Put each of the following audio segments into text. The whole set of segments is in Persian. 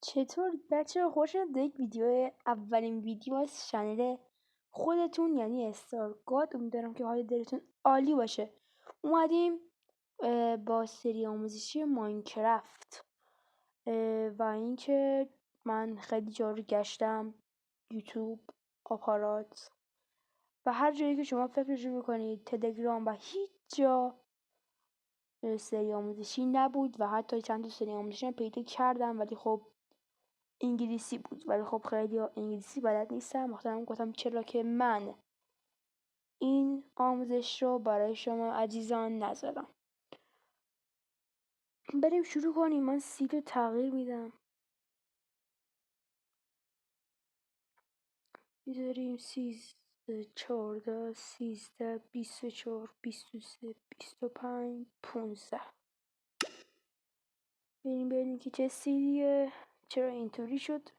چطور بچه خوشم یک ویدیو اولین ویدیو از چنل خودتون یعنی استارگاد. امیدوارم که حال دلتون عالی باشه. اومدیم با سری آموزشی ماینکرافت و اینکه من خیلی جا رو گشتم، یوتیوب، آپارات و هر جایی که شما فکرش بکنید، تلگرام و هیچ جا سری آموزشی نبود و حتی چند تا سری آموزشی پیدا کردم ولی خب انگلیسی بود، ولی خب خیلی انگلیسی بلد نیستم. مختارم گفتم چرا که من این آموزش رو برای شما عزیزان نذارم. بریم شروع کنیم. من سیت رو تغییر میدم، میذاریم 14 13 24 23 25 15. بریم ببینیم که چه سیریه، چرا اینطوری شد.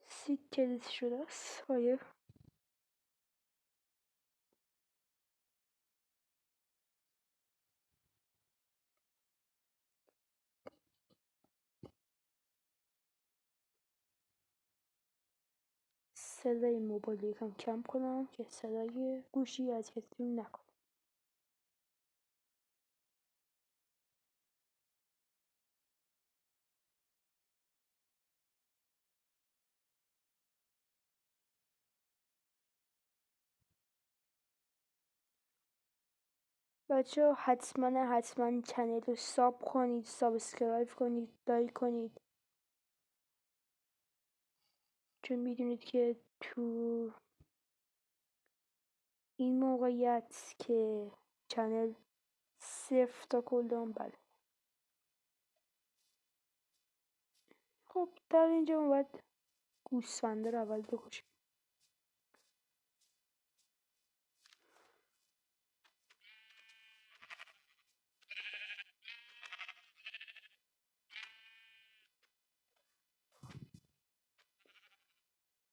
سیت کلیت شده است. صدای موبایل یکم کم کنم که صدای گوشی اذیتتون نکنه. بچه حتما چنل رو ساب کنید، سابسکرایب کنید، لایک کنید، چون میدونید که تو این موقعیت که چنل صفر تا کلدان. بله خب در اینجا ما باید گوسفنده رو اول بکشیم.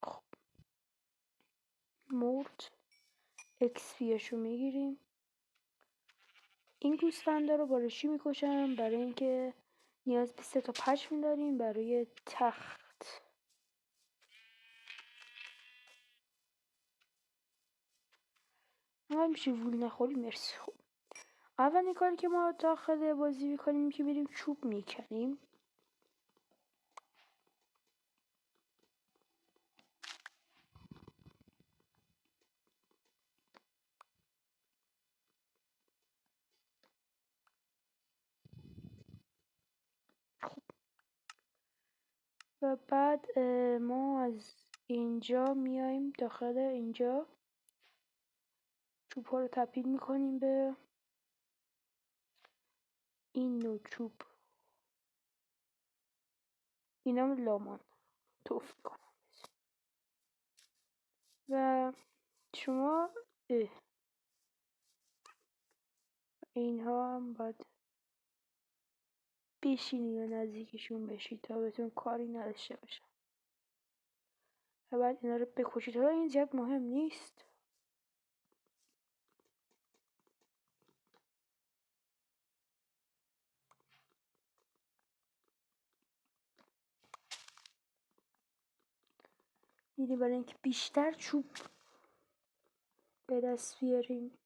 خب مرد، XP رو میگیریم. این گوسفنده رو برای چی میکشم؟ برای اینکه نیاز به 3 تا پشم داریم برای تخت. ما میشه وول نخوریم. مرسی. خب اولین کاری که ما داخل بازی میکنیم که میریم چوب میکنیم. و بعد ما از اینجا میایم داخل اینجا، چوب ها رو تبدیل میکنیم به این نوع چوب. اینا لامان توف کنم. و شما اینها هم باید بشینید و نزدیکشون بشید تا بهتون کاری نداشته باشن. و بعد اینا رو بکشید. حالا این زیاد مهم نیست. میریم برای اینکه بیشتر چوب به دست بیاریم.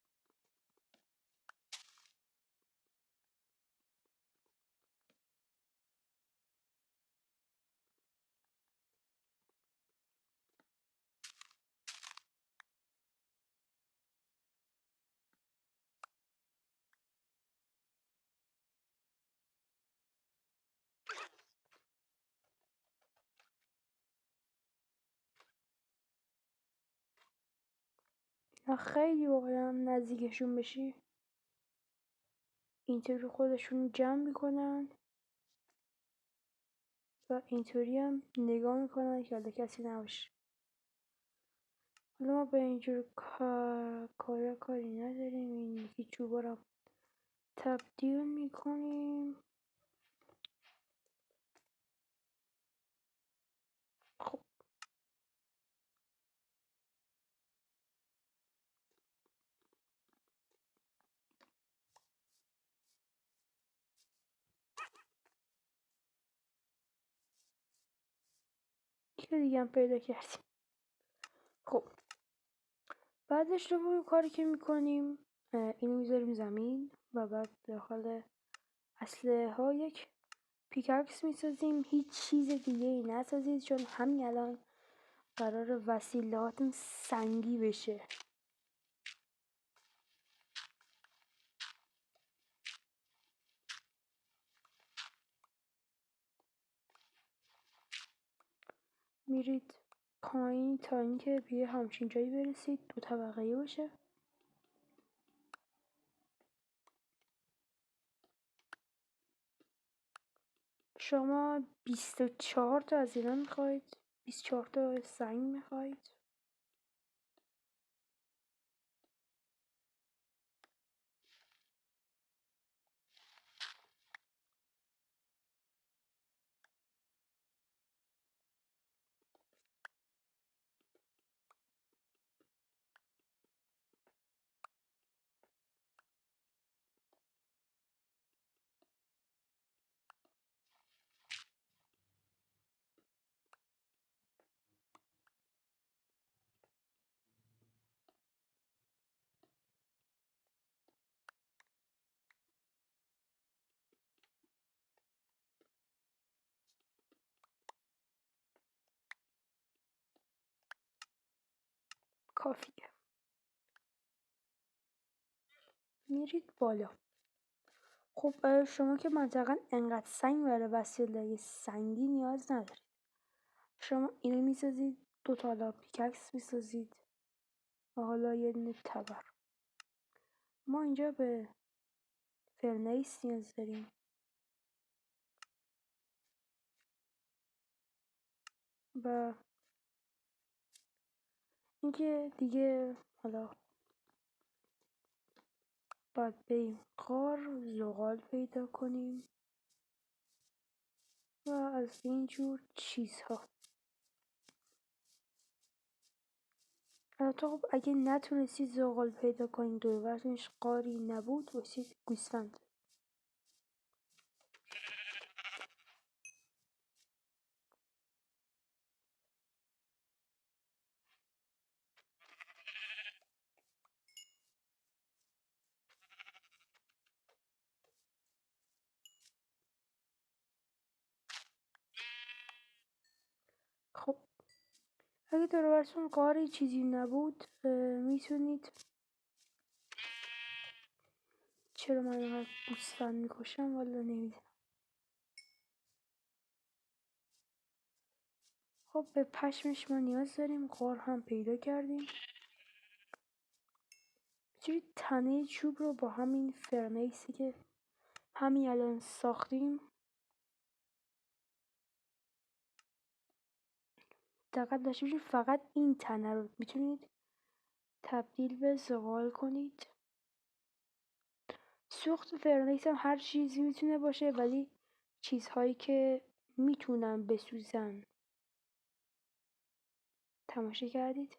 خیلی واقعا نزدیکشون بشی اینطوری خودشون جمع میکنن و اینطوری هم نگاه میکنن که حالا کسی نباشه. حالا ما به اینجور کاری نداریم. این یکی چوبا رو تبدیل میکنیم. خب یه دیگه هم پیدا کردیم. خب بعدش دومین کاری که میکنیم اینو میذاریم زمین و بعد داخل اسلحه ها یک پیکاکس میسازیم. هیچ چیز دیگه ای نسازید چون همین الان قرار وسیلهاتون سنگی بشه. میرید پایین تا اینکه به همچین جایی برسید 2 طبقه‌ای باشه. شما 24 تا از اینا میخواید، 24 تا سنگ میخواید. کافیه. میرید بالا. خب شما که منطقا انقدر سنگ برای وسیله سنگی نیاز ندارید. شما اینو میسازید، 2 تا حالا پیککس میسازید و حالا یه دونه تبر. ما اینجا به فرنیس نیاز داریم و اینکه دیگه حالا باید بریم غار زغال پیدا کنیم و از اینجور چیزها. البته خب اگه نتونستید زغال پیدا کنید دور براتونش غاری نبود واسید گوسفند. خب اگه دور براتون غاری چیزی نبود میتونید. چرا من اینقدر گوسفند میکشم والا نمیدونم. خب به پشمش ما نیاز داریم. غار هم پیدا کردیم. میتونید تنه چوب رو با همین فرنیسی که همین الان ساختیم دقت داشته باشید. فقط این تنه رو میتونید تبدیل به زغال کنید. سوخت فرنیس هم هر چیزی میتونه باشه ولی چیزهایی که میتونن بسوزن. تماشا کردید؟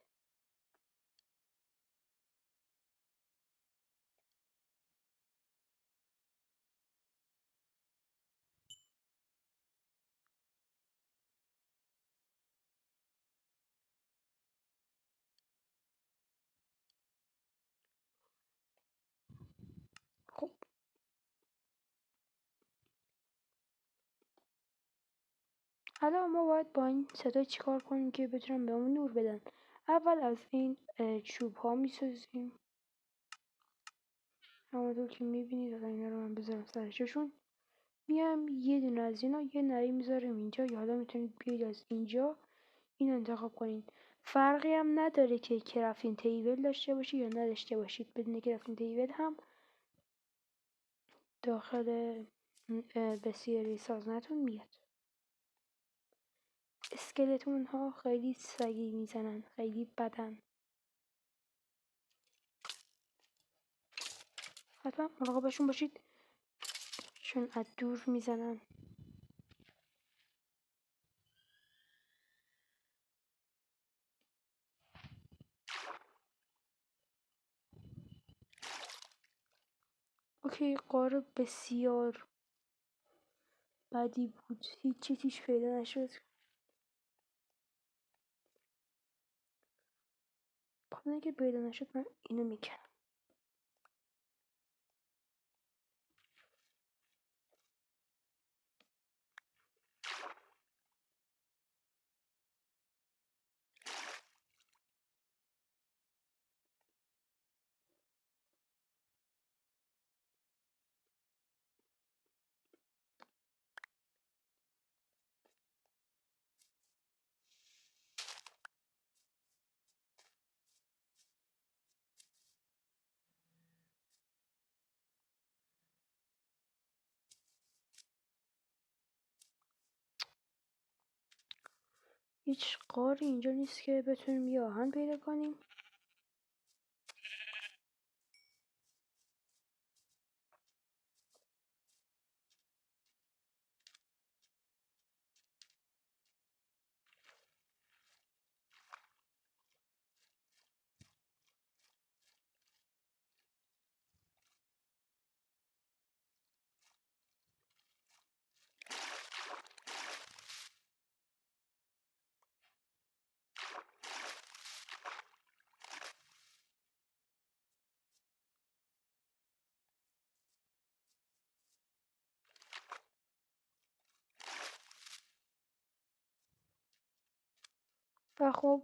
خب حالا ما باید با این ستای چیکار کنیم که بتونن بهمون نور بدن. اول از این چوب ها میسازیم همونطور که میبینید. حالا اینا رو من بذارم سرشون. میام یه دونه از اینا یه نری میذارم اینجا. یا حالا میتونید بیاید از اینجا اینو انتخاب کنین. فرقی هم نداره که کرافتینگ تیبل داشته باشید یا نداشته باشید. بدون کرافتینگ تیبل هم داخل بسیاری سازنتون میاد. اسکلتون ها خیلی سگی میزنن، خیلی بدن. حتما مراقبشون باشید چون از دور میزنن. اوکی غار بسیار بدی بود. هیچ چیزیش پیدا نشد. بخاطر اینکه پیدا نشد من اینو میکنم. هیچ غاری اینجا نیست که بتونیم یه آهن پیدا کنیم. و خب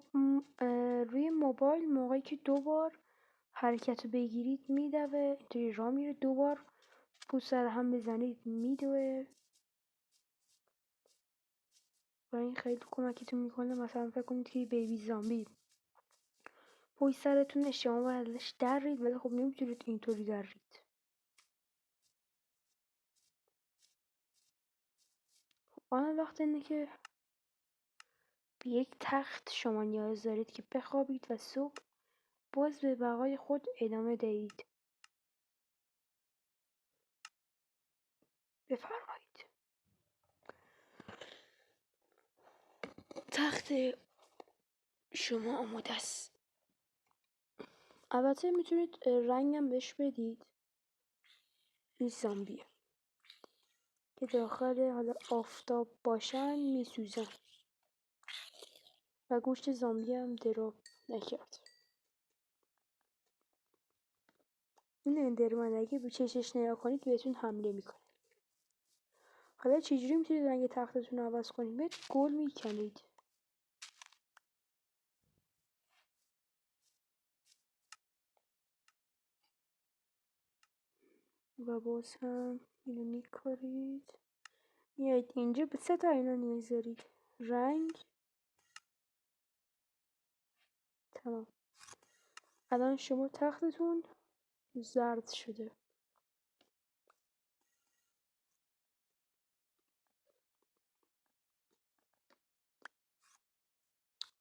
روی موبایل موقعی که 2 بار حرکت رو بگیرید میدوه، اینطوری راه میره، 2 بار پوست سر هم بزنید میدوه و این خیلی کمکتون میکنه. مثلا فکر کنید که بیبی زامبی پشت سرتون، شما باید ازش درید ولی خب نمیتونید اینطوری درید. خب آن وقت اینه که به یک تخت شما نیاز دارید که بخوابید و صبح باز به بقای خود ادامه دهید. بفرمایید. تخت شما آماده است. البته میتونید رنگم بهش بدید. این زامبیه که داخل حالا آفتاب باشن میسوزن و گوشت زامبی هم دراپ نکرد. این اندرمن اگه به چشش نگاه کنید بهتون حمله میکنه. حالا چجوری میتونید رنگ تختتون رو عوض کنید؟ به گل میکنید و باز هم اینو میکارید، میایید اینجا به 3 تا اینا نیاز دارید. رنگ تمام. الان شما تختتون زرد شده.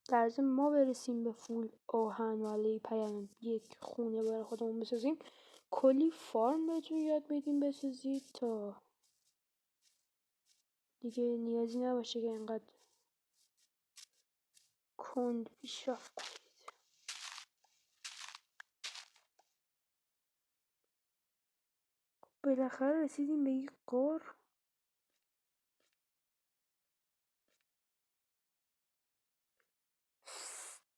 در ضمن ما برسیم به فول آهن ولی پیام یک خونه برای خودمون بسازیم، کلی فارم بهتون یاد میدیم بسازید تا دیگه نیازی نباشه که اینقدر کند پیشرفت کنید. بالاخره رسیدیم به یک غار.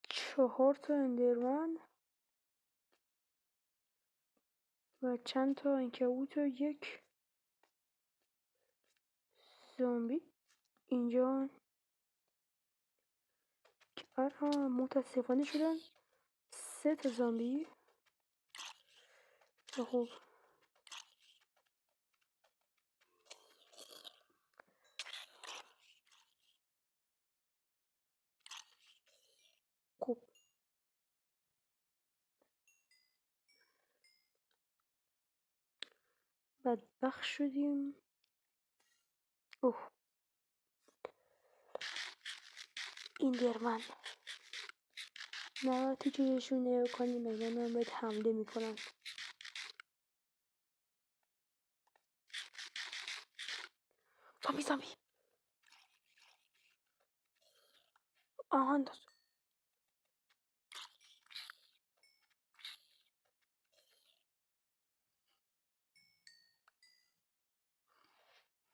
چهار تا اندرمن و چند تا عنکبوت و یک زامبی اینجا که متاسفانه شدن 3 تا زامبی. خب خب بدبخت شدیم. اوه این درمن نه تو چیزشون نگاه کنیم اینا هم باید حمله میکنن. زامبی زامبی آهان داد.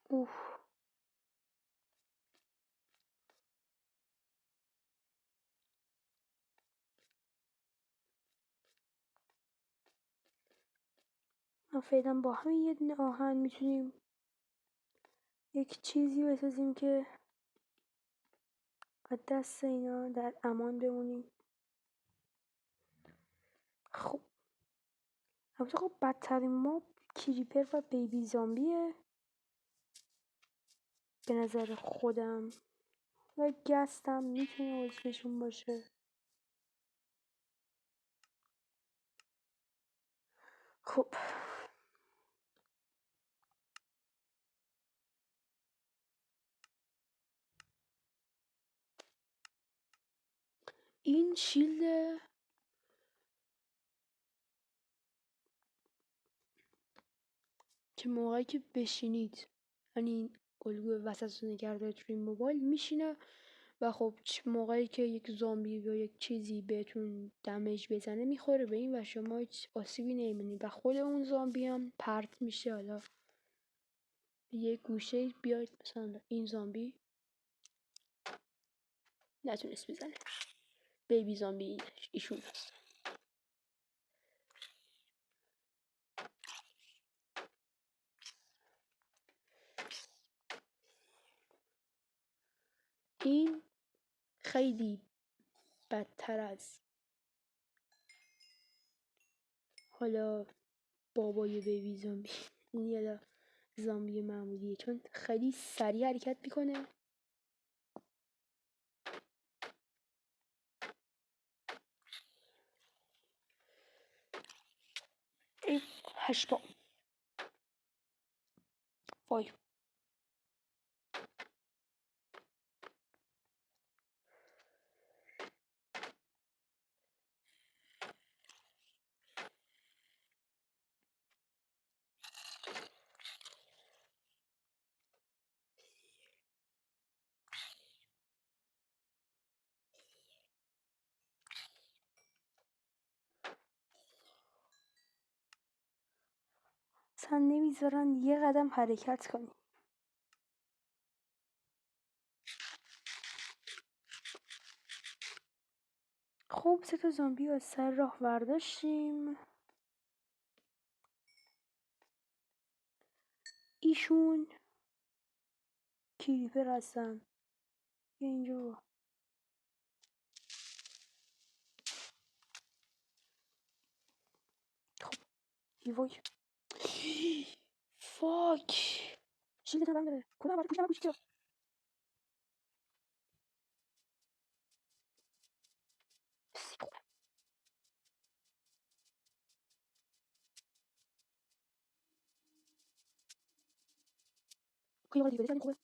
اوه فعلا با همین یه دونه آهن میتونیم یک چیزی بسازیم که از دست اینا در امان بمونیم. خب البته خب بدترین موب کریپر و بیبی زامبیه به نظر خودم، و گستم میتونه عضوشون باشه. خب این شیلد که موقعی که بشینید، یعنی این الگوی وسط رو نگه دارید روی موبایل میشینه و خب موقعی که یک زامبی یا یک چیزی بهتون دمیج بزنه میخوره به این و شما هیچ آسیبی نمیبینید و خود اون زامبی هم پرت میشه حالا به یک گوشه بیاید. مثلا این زامبی نتونست بزنه، بیبی زامبی ایشون هست. این خیلی بدتر از حالا بابای بیبی زامبی، این یه زامبی معمولیه چون خیلی سریع حرکت میکنه. این هشتا وای اصلا نمیذارن یه قدم حرکت کنی. خب 3 تا زامبی از سر راه برداشتیم. ایشون کریپر هستن. بیا اینجا. خب وای فاک شیلدت هم داره. کدام باید پوشم پوشید. خیلی دیگه بزنیم خوبه.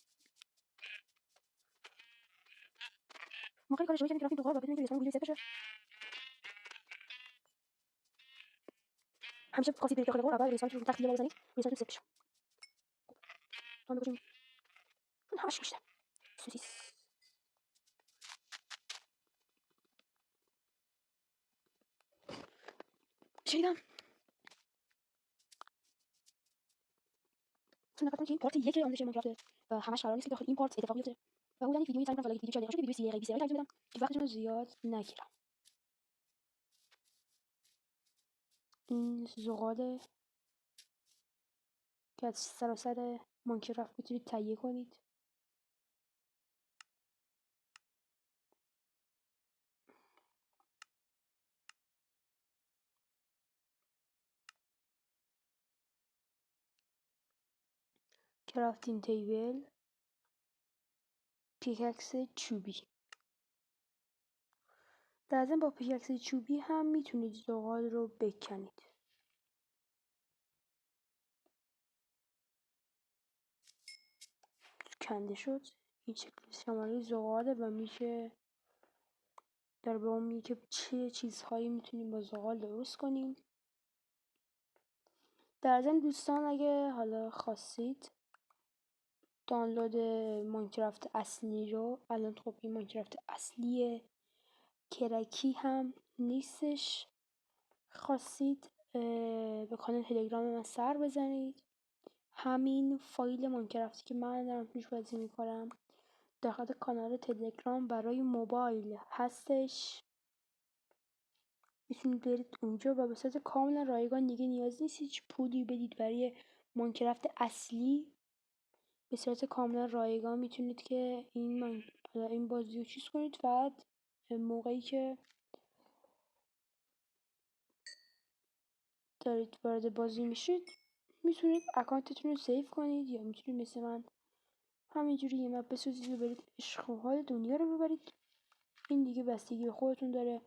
ما خیلی کارش رو کردیم که رفتیم تو غار و بدون اینکه ریسمان گوجه ست بشه. همیشه خواستید برید داخل غار اول ریسمان رو تخت یه بار بزنید ریسمانتون ست بشه. تا بکشیم همش میشه سوسیس. شنیدم چون نگاه کنید که این پارت یک آموزش ماینکرافت و همش قرار نیست که داخل این پارت اتفاق بیفته و حدوداً یک ویدیویی سعی می‌کنم ویدیو 4 دقیقه شده ویدیو 30 دقیقه 20 دقیقه ترجمه بدم که وقتتون رو زیاد نگیرم. این زغال که از سراسر ماینکرافت میتونید تهیه کنید. کرافتینگ تیبل، پیککس چوبی. در ضمن با پیککس چوبی هم میتونید زغال رو بکنید. کنده شد. این شکل شماره زغاله و میشه در به اون میگه که چه چیزهایی میتونیم با زغال درست کنیم. در ضمن دوستان اگه حالا خواستید دانلود ماینکرافت اصلی رو، الان خب این ماینکرافت اصلی کرکی هم نیستش، خواستید به کانال تلگرام من سر بزنید. همین فایل ماینکرافتی که من دارم توش بازی میکنم داخل کانال تلگرام برای موبایل هستش. میتونید برید اونجا و به صورت کاملا رایگان دیگه نیاز نیست هیچ پولی بدید برای ماینکرافت اصلی. به صورت کاملا رایگان میتونید که این بازی رو چیز کنید. فقط موقعی که دارید وارد بازی میشید میتونید اکانتتون رو سیو کنید، یا میتونید مثل من همینجوری یه مپ بسازید و برید عشق و حال دنیا رو ببرید. این دیگه بستگی به خودتون داره.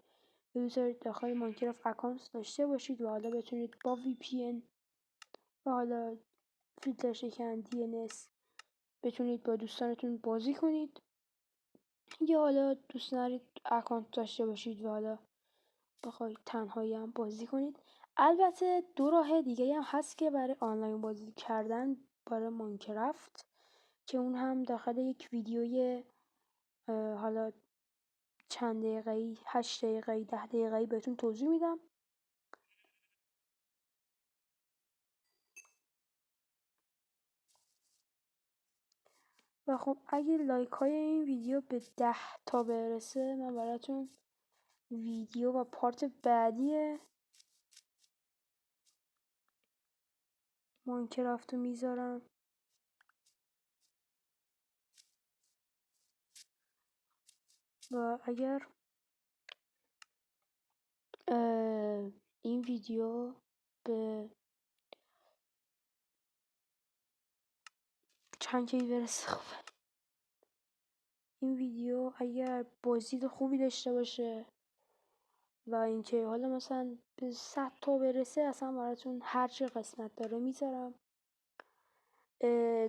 دوست دارید داخل ماینکرافت اکانت داشته باشید و حالا بتونید با VPN و حالا فیلتر شکن DNS بتونید با دوستانتون بازی کنید، یا حالا دوست دارید اکانت داشته باشید و حالا بخواید تنهایی هم بازی کنید. البته دو راه دیگه هم هست که برای آنلاین بازی کردن برای ماینکرافت، که اون هم داخل یک ویدیوی حالا چند دقیقه‌ای 8 دقیقه‌ای 10 دقیقه‌ای بهتون توضیح میدم. و خب اگه لایک های این ویدیو به 10 تا برسه من براتون ویدیو و پارت بعدی ماینکرافت رو میذارم. و اگر این ویدیو به چند کی برسه، خب این ویدیو اگر بازدید خوبی داشته باشه و اینکه حالا مثلا به 100 تا برسه، اصلا براتون هر چه قسمت داره میذارم.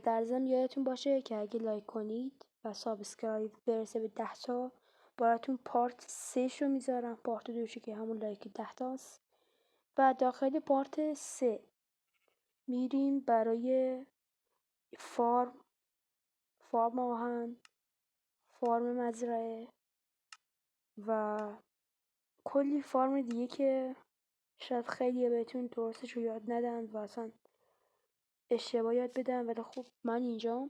در ضمن یادتون باشه که اگه لایک کنید و سابسکرایب برسه به 10 تا براتون پارت 3 شو میذارم. پارت 2 که همون لایک 10 تاست. و داخل پارت 3 میریم برای فارم آهن، فارم مزرعه و کلی فارم دیگه که شاید خیلی بهتون درستش رو یاد ندن و اصلا اشتباه یاد بدن، ولی خب من اینجا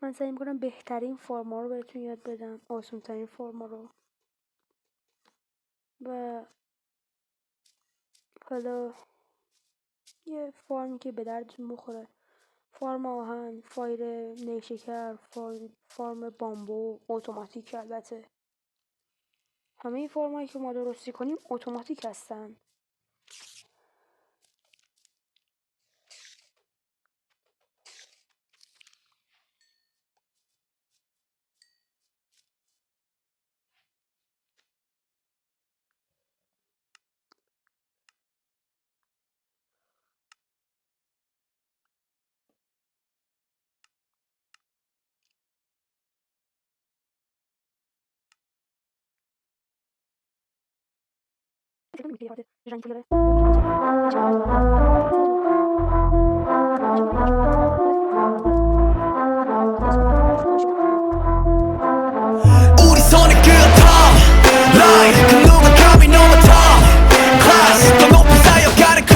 من سعی میکنم بهترین فرما رو بهتون یاد بدم، آسون ترین فرما رو. و حالا یه فرمی که به دردتون بخوره، فرم آهن، فایر نیشکر، فرم بامبو اتوماتیک. البته همه این فرمایی که ما درستی کنیم اتوماتیک هستن. 우리 손을 그어터 Line 그 누가 감히 넘어 top Class 더 높이 쌓여가는 car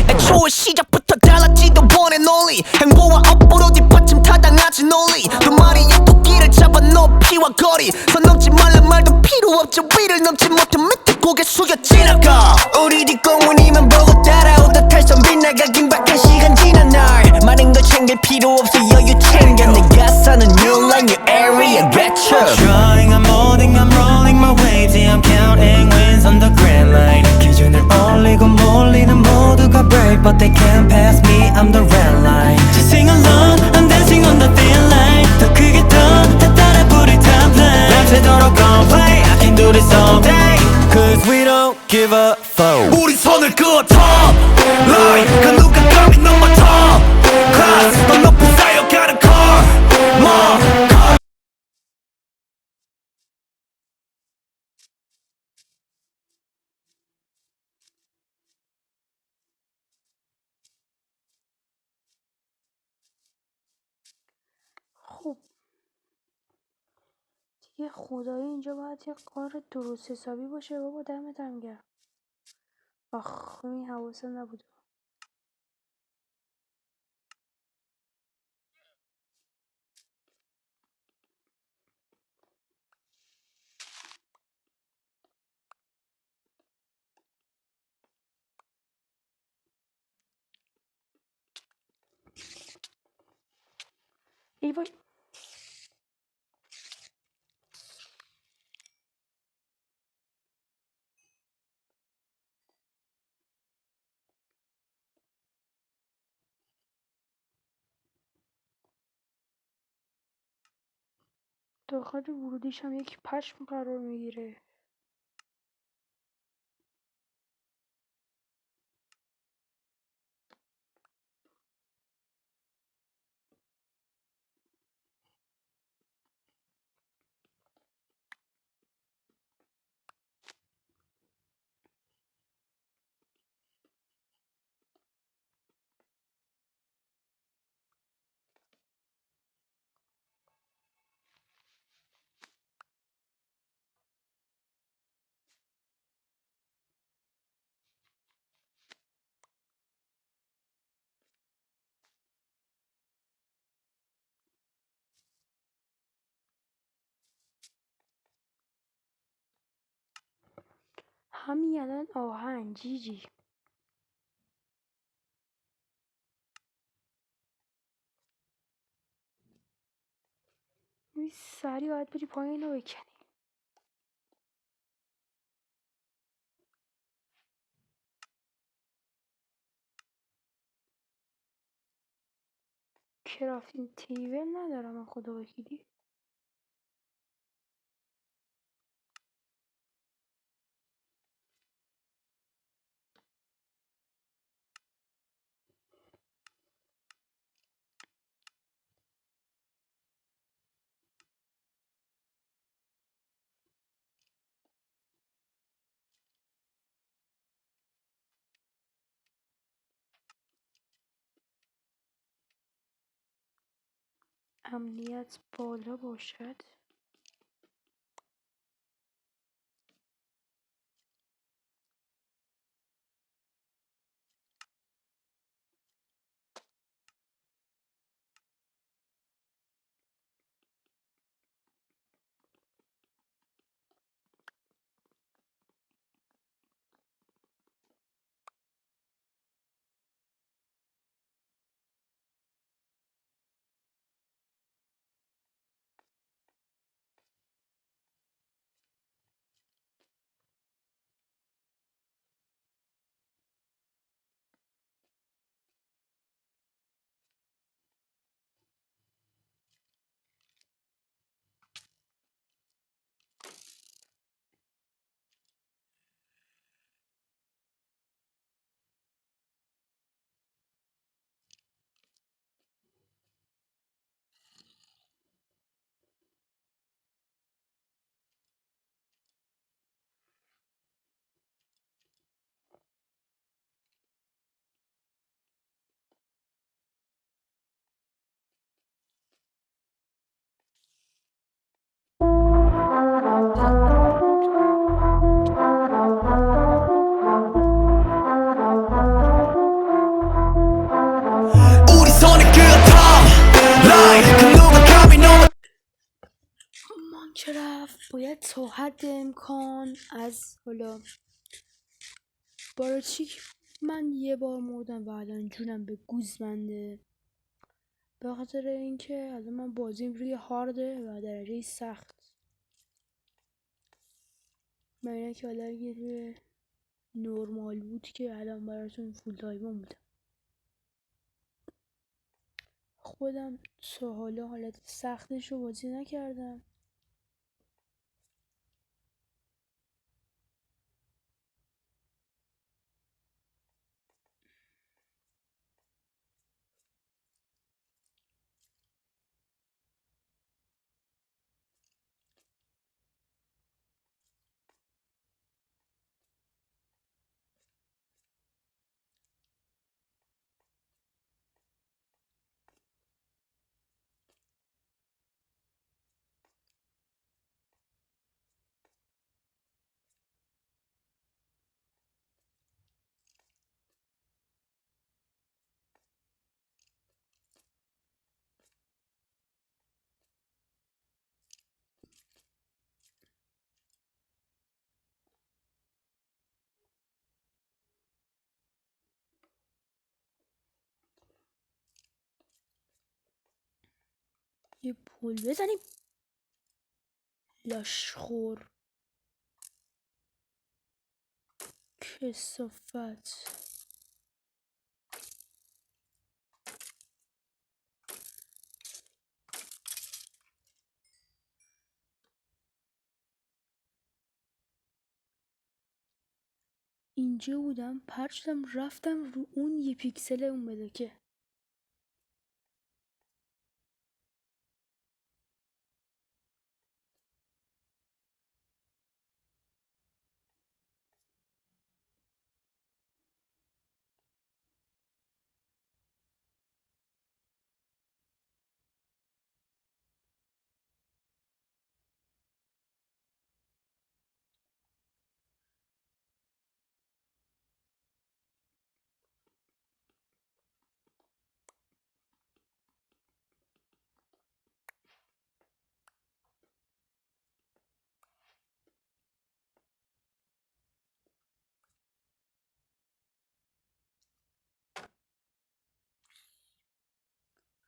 애초에 시작부터 달랐지도 원해 논리 행보와 업보로 뒷받침 타당하지 논리 두 마리의 토끼를 잡아 높이와 거리 선 넘지 말란 말도 필요 없죠 위를 넘지 못해 밑에 고개 숙여 지나가 우리 뒷공문이만 보고 따라오다 탈선 빗나가 긴박한 시간 지난 날 많은 걸 챙길 필요 없어 여유 챙겨 내가 사는 new line new area get you Trying I'm molding I'm rolling my waves yeah I'm counting wins on the grand line 기준을 올리고 몰리는 모두가 brave but they can't pass me I'm the red line Just sing along I'm dancing on the thin line 더 크게 더 따라 부릴 top line 밤새도록 gon' play I can do this all day Cause we don't give a fuck 우리 손을 그어 top line 그 누가 감히 넘어 top class 더 높이 쌓여가는 car خب دیگه خدایی اینجا باید یه کار درست حسابی باشه. بابا دمتم گرم. آخ این حواسم نبود. وای داخل ورودیش هم یک پشم قرار میگیره. همین الان آهنگ جیجی این سریع باید بری پایین رو بکنی. کرافتین تیبل ندارم من خدا وکیلی. امنیت بالا باشد. 우리 손에 그어타 Line 그 누가 감히 너만 من که رفت باید تا حد امکان از حالا چی من یه بار مردم و الان جونم به گوز منده به خاطر اینکه الان من بازیم روی هارده و درجه سخت. من اینه که حالا اگه روی نورمال بود که الان براتون فول تایمون بودم. خودم تا حالا حالت سختش رو بازی نکردم. یه پول بزنیم. لاشخور کثافت. اینجا بودم، پرت شدم رفتم رو اون یه پیکسل اون بلکه.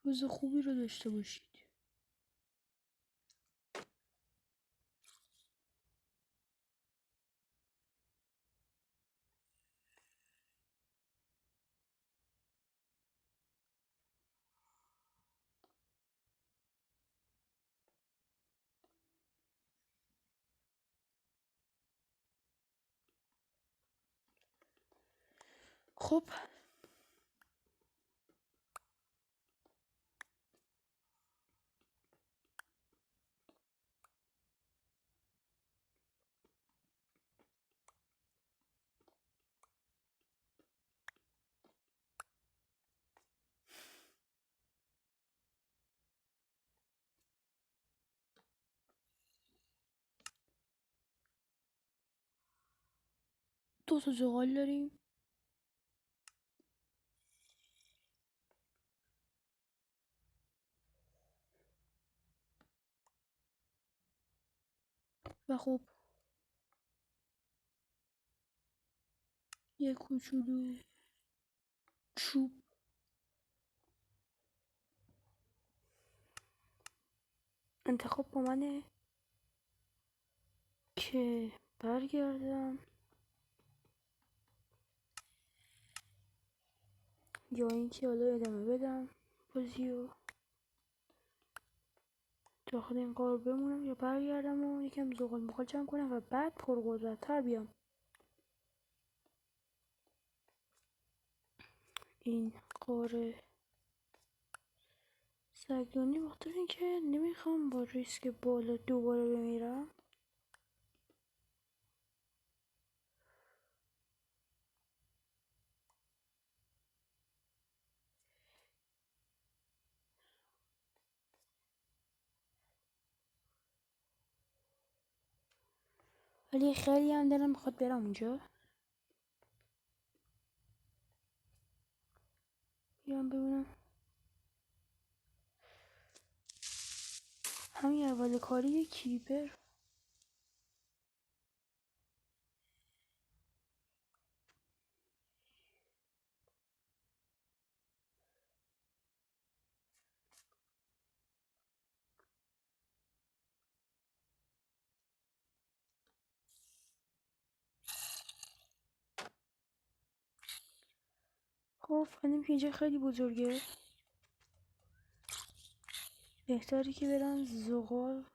روز خوبی رو داشته باشید. خب دو تا زغال داریم. و خب یه کوچولو چوب. انتخاب با منه که برگردم یا اینکه حالا ادامه بدم بازیو داخل این قار بمونم یا برگردم و یکم زغال مغال جمع کنم و بعد پرقدرت‌تر بیام. این قار سگدونی بخاطر اینکه نمیخوام با ریسک بالا دوباره بمیرم. ولی خیلی هم دلم میخواد برم اونجا. بیام ببینم. همین اول کاری یه کریپر. خب فهمیدیم که اینجا خیلی بزرگه. بهتری که برم زغال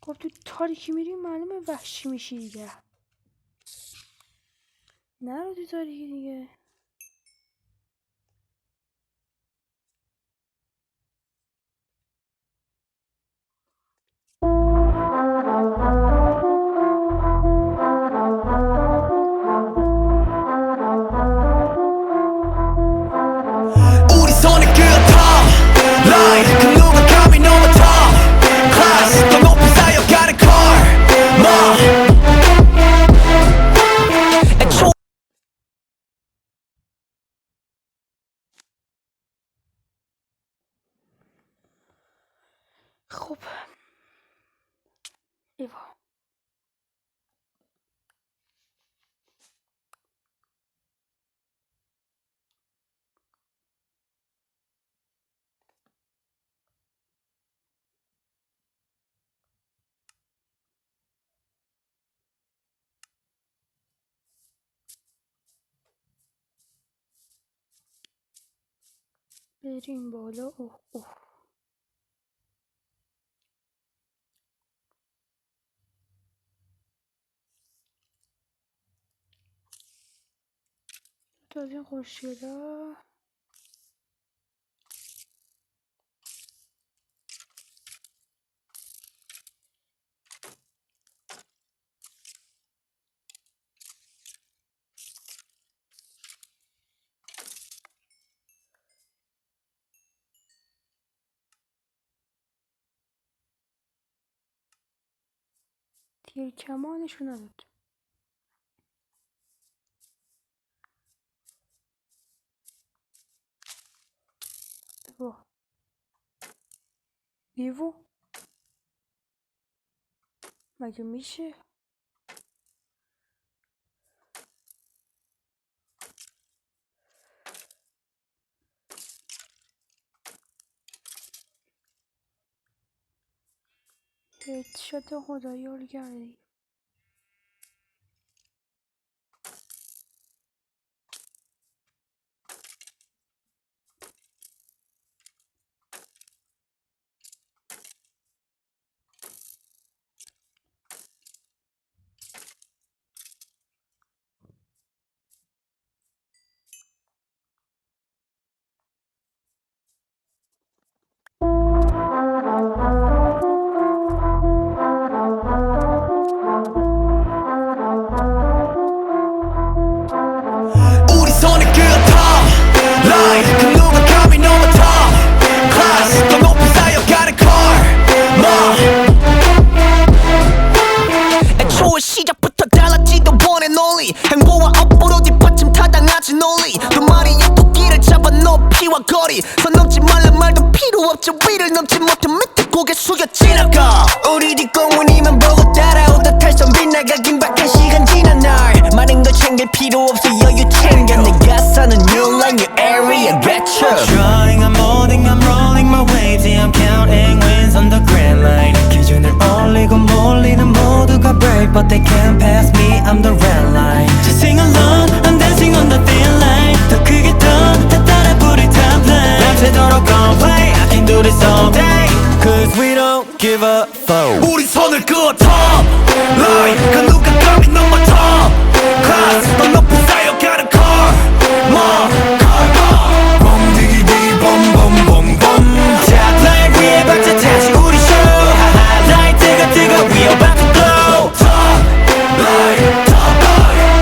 خب تو تاریکی میری معلومه وحشی میشی دیگه. نرو تو تاریکی دیگه. 우리 손에 그어 line 그 누가 감히 넘어 top class 더 높이 쌓여가는 car خب ایوا بریم بالا. اوه اوه تا از این خوشگلا تیر کمانشو نداد. ایوا ایوا مگه میشه؟ هدشات خدایار کردی. 우리 손을 그어 Like 그 누가 감히 너무 top Class 더 높이 쌓여가는 car 애초에 시작부터 달랐지도 one and only 행보와 업보로 뒷받침 타당하지 논리 두 마리의 토끼를 잡아 높이와 거리 선 넘지 말란 말도 필요 없지 위를 넘지 못해 밑에 고개 숙여 지나가 우리 뒷공무니만 보고 따라오다 탈선 빗나가 긴박한 시간 지난 날 많은 걸 챙길 필요 없어 여유 챙겨 내가 사는 new line new area get you Drawing, I'm molding, I'm rolling my waves. Yeah, I'm counting wins on the grand line. 기준을 올리고 몰리는 모두가 brave, but they can't pass me. I'm the red line. Just sing along, I'm dancing on the thin line. 더 크게 더 따라 부를 top line. 밤새도록 gon' play. I can do this all day. Cause we don't give a fuck. 우리 손을 그어 top line 그 누가 감히 넘어 top class 더 높이 쌓여가는 car bomdigidi bom bom bom bom Top line 위에 박자 다시 우리 show. 하이라이트가 뜨거 we about to blow. top line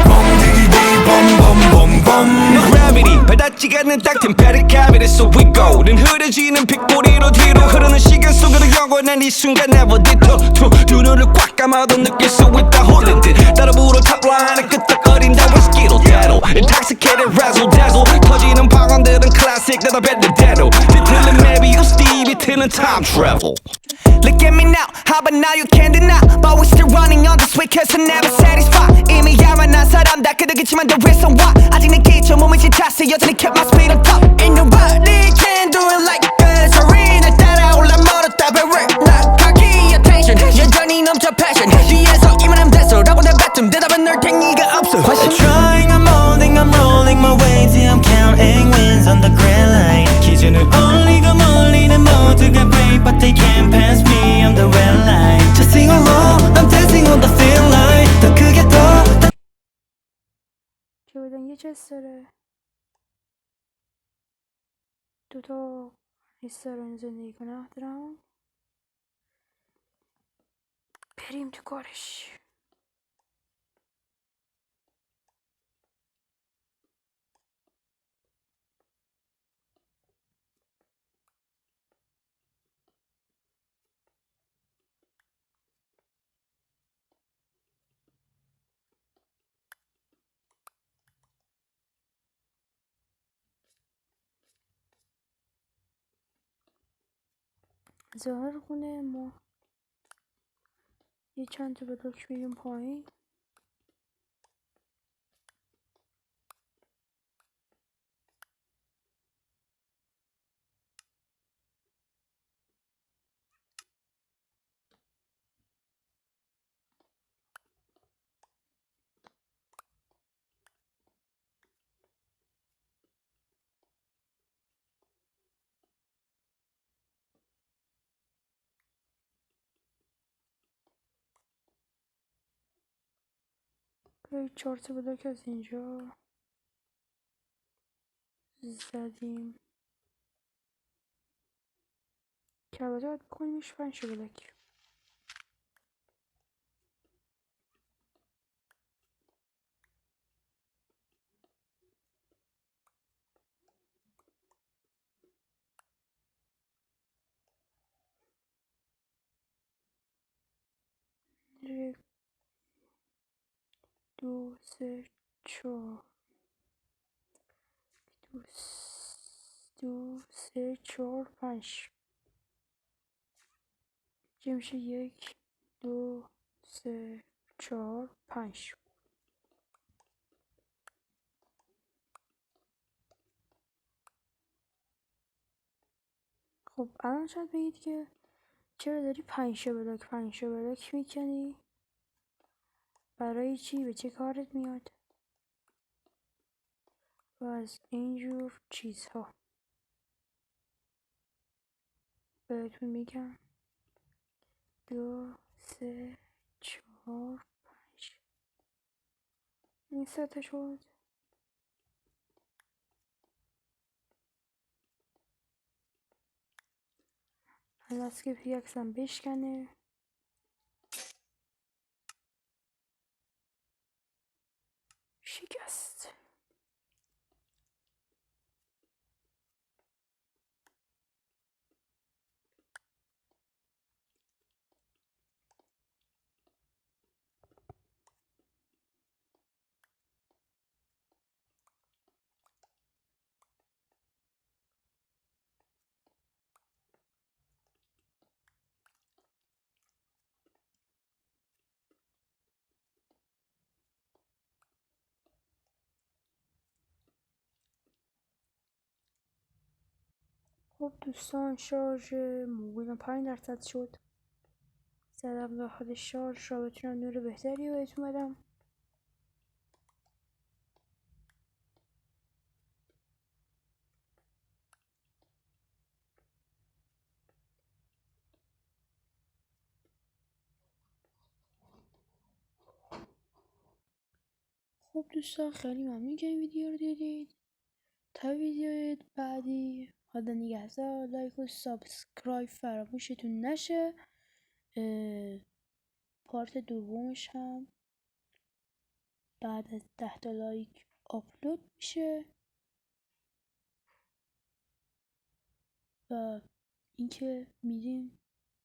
bomdigidi bom bom bom bom Gravity 바닥지 않는 딱 템페릭 카비리 so we go 는 흐려지는 빗꼬리로 뒤로 흐르는 시간 속으로 영원한 이 순간 never detour 두 눈을 꽉 감아도 느낄 수 있다 홀린 듯 따라 불어 탑라인에 끄떡거린다 with skittle daddle intoxicated razzle dazzle 터지는 방언들은 classic 내가 뱉는 대로 뒤틀린 maybe you Steve 이틀은 time travel Look at me now, how about now you can't deny But we still running on this way cause I'm never satisfied 이미 야만한 사람 다 끄덕이지만 the reason why 아직 내 기초 몸을 지쳤어 여전히 kept my speed on top Ain't nobody can do it like us 우리를 따라올라 멀었다 but we're not cocky attention 여전히 넘쳐 passion 뒤에서 이만한 대소라고 내뱉음 대답은 널 탱이가 없어 I'm trying, I'm molding, I'm rolling my waves. Yeah, I'm counting wins on the grand line. 기준을 올리고 몰리는 모두가 brave, but they can't pass me. I'm the red line. Just sing along, I'm dancing on the thin line. 더 크게 더 جویدن یه چیز داره دوتا رستوران زندگی کنه دارم. بریم تو کارش. ظاهر خونه ما یه چند تا بلاک میریم پایین. اوکی 4 تا بلاک از اینجا زدیم که البته باید بکنیمش 5 تا بلاک. یک 2 3 4 2 3 4 5 چه میشه 1 2 3 4 5. خب الان شاید بگید که چرا داری 5 تا بلاک میکنی؟ برای چی؟ به چه کارت میاد؟ و از اینجور چیزها بهتون میگم. 2 3 4 5 این 3 تا شد. الان که پیکسم بشکنه. شکست. خب دوستان شارژ موبایلم 5% شد. زدم داخل شارژ را بتونم نور بهتری بهتون بدم. خب دوستان خیلی ممنون که این ویدیو رو دیدید. تا ویدیو بعدی خدا نگهدار. لایک و سابسکرایب فراموشتون نشه. پارت دومش هم بعد از 10 تا لایک آپلود میشه و اینکه میریم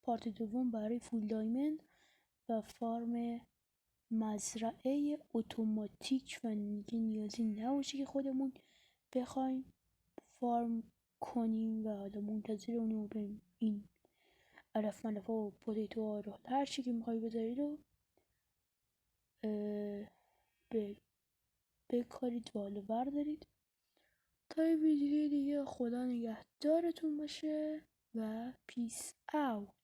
پارت دوم برای فول دایموند و فارم مزرعه اتوماتیک و دیگه نیازی نباشه که خودمون بخوایم فارم کنیم و حالا منتظر اونو به این علف ملفا و پوتیتو ها رو هر چی که میخوای بذارید رو بکارید و حالا بردارید. تا ویدیو دیگه خدا نگهدارتون باشه و پیس اوت.